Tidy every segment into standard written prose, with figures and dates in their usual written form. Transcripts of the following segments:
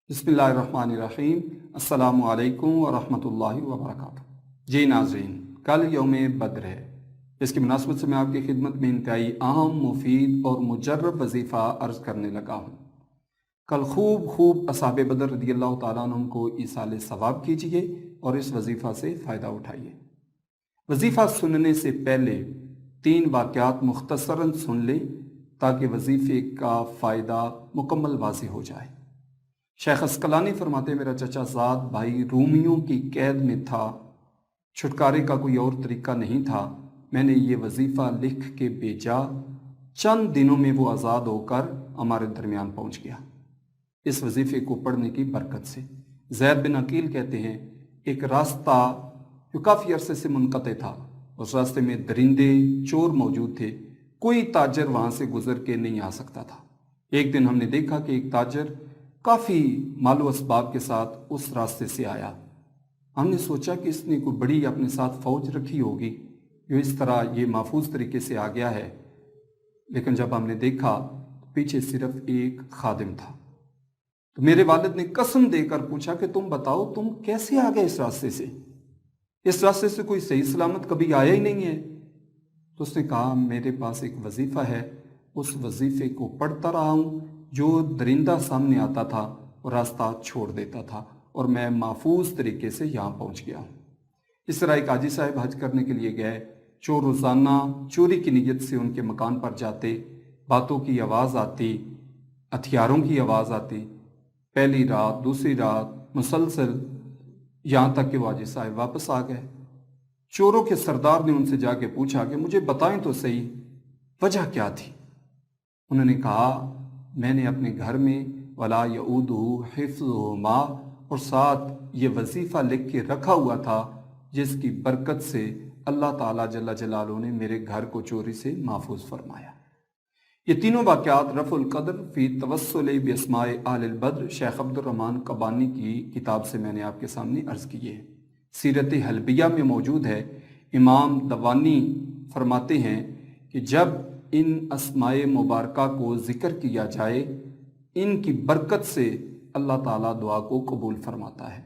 बिस्मिल्लाहिर्रहमानिर्रहीम। अस्सलामु अलैकुम वरहमतुल्लाहि वबरकातुहू। जी नाज़रीन, कल यौम बद्र है। इसकी मुनासबत से मैं आपकी खिदमत में इंतहाई अहम, मुफीद और मुजर्रब वजीफ़ा अर्ज़ करने लगा हूँ। कल खूब असहाबे बदर रदियल्लाहु ताला अन्हुम को ईसाल सवाब कीजिए और इस वजीफ़ा से फ़ायदा उठाइए। वजीफ़ा सुनने से पहले 3 वाक़यात मुख्तसरन सुन लें ताकि वजीफ़े का फ़ायदा मुकम्मल वाज़ेह हो जाए। शेख अस्कलानी फरमाते, मेरा चचा ज़ाद भाई रूमियों की कैद में था, छुटकारे का कोई और तरीका नहीं था। मैंने ये वजीफ़ा लिख के भेजा, चंद दिनों में वो आज़ाद होकर हमारे दरमियान पहुँच गया। इस वजीफ़े को पढ़ने की बरकत से ज़ैद बिन अकील कहते हैं, एक रास्ता जो काफ़ी अरसे से मुनक़ते था, उस रास्ते में दरिंदे चोर मौजूद थे, कोई ताजर वहाँ से गुज़र के नहीं आ सकता था। एक दिन हमने देखा कि एक ताजर काफ़ी मालो असबाब के साथ उस रास्ते से आया। हमने सोचा कि इसने कोई बड़ी अपने साथ फ़ौज रखी होगी जो इस तरह ये महफूज तरीके से आ गया है, लेकिन जब हमने देखा तो पीछे सिर्फ एक खादिम था। तो मेरे वालिद ने कसम देकर पूछा कि तुम बताओ, तुम कैसे आ गए इस रास्ते से? इस रास्ते से कोई सही सलामत कभी आया ही नहीं है। तो उसने कहा, मेरे पास एक वजीफ़ा है, उस वजीफ़े को पढ़ता रहा हूँ। जो दरिंदा सामने आता था वो रास्ता छोड़ देता था और मैं महफूज तरीके से यहाँ पहुँच गया हूँ। इस तरह एक हाजी साहब हज करने के लिए गए। चोर रोज़ाना चोरी की नीयत से उनके मकान पर जाते, बातों की आवाज़ आती, हथियारों की आवाज़ आती। पहली रात, दूसरी रात मुसलसल, यहाँ तक कि वो हाजी साहब वापस आ गए। चोरों के सरदार ने उनसे जाके पूछा कि मुझे बताएं तो सही, वजह क्या थी? उन्होंने कहा, मैंने अपने घर में वला यऊदुहु हिफ्ज़ुहुमा और साथ ये वजीफ़ा लिख के रखा हुआ था, जिसकी बरकत से अल्लाह ताला जल्ला जलालुहु ने मेरे घर को चोरी से महफूज फरमाया। ये तीनों वाक़यात रफ़ुल क़द्र फ़ी तवस्सुल बिअस्माए अहलिल बद्र शेख अब्दुर्रहमान कबानी की किताब से मैंने आपके सामने अर्ज़ किए हैं। सीरत हलबिया में मौजूद है। इमाम दवानी फरमाते हैं कि जब इन अस्माए मुबारका को ज़िक्र किया जाए, इनकी बरकत से अल्लाह ताला दुआ को कबूल फरमाता है।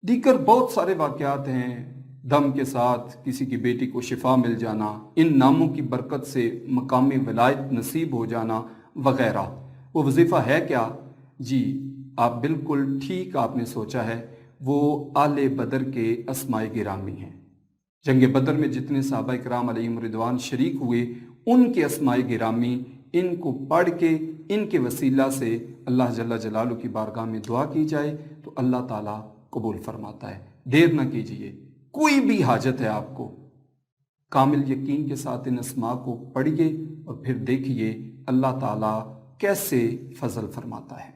दीगर बहुत सारे वाक़यात हैं, दम के साथ किसी की बेटी को शिफा मिल जाना, इन नामों की बरकत से मकामी विलायत नसीब हो जाना वग़ैरह। वो वजीफ़ा है क्या? जी, आप बिल्कुल ठीक आपने सोचा है, वो आले बदर के अस्माए गिरामी हैं। जंग बदर में जितने सहाबा इकराम अलैहिम रिदवान शरीक हुए, उनके अस्माए गिरामी, इनको पढ़ के इनके वसीला से अल्लाह जल्ला जलालु की बारगाह में दुआ की जाए तो अल्लाह ताला कबूल फरमाता है। देर न कीजिए, कोई भी हाजत है आपको, कामिल यकीन के साथ इन अस्मा को पढ़िए और फिर देखिए अल्लाह ताला कैसे फजल फरमाता है।